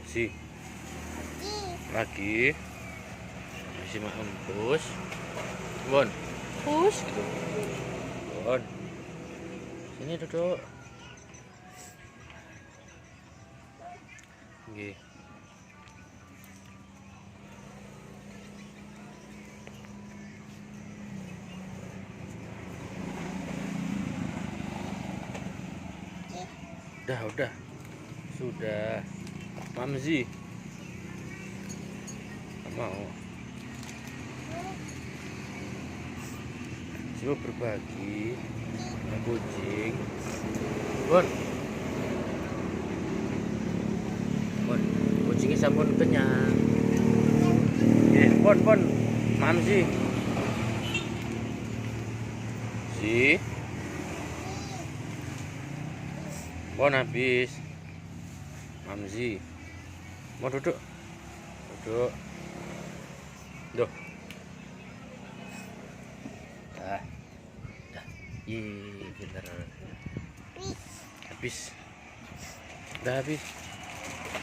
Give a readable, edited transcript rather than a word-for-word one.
Si lagi masih mau empus Bon push gitu Bon sini duduk Nggih. Udah sudah Mamzi mau coba berbagi sama kucing Bon kucingnya sampun kenyang Bon Mamzi si Bon habis Mamzi mau duduk Duh. Dah. Pinter. Habis. Udah habis.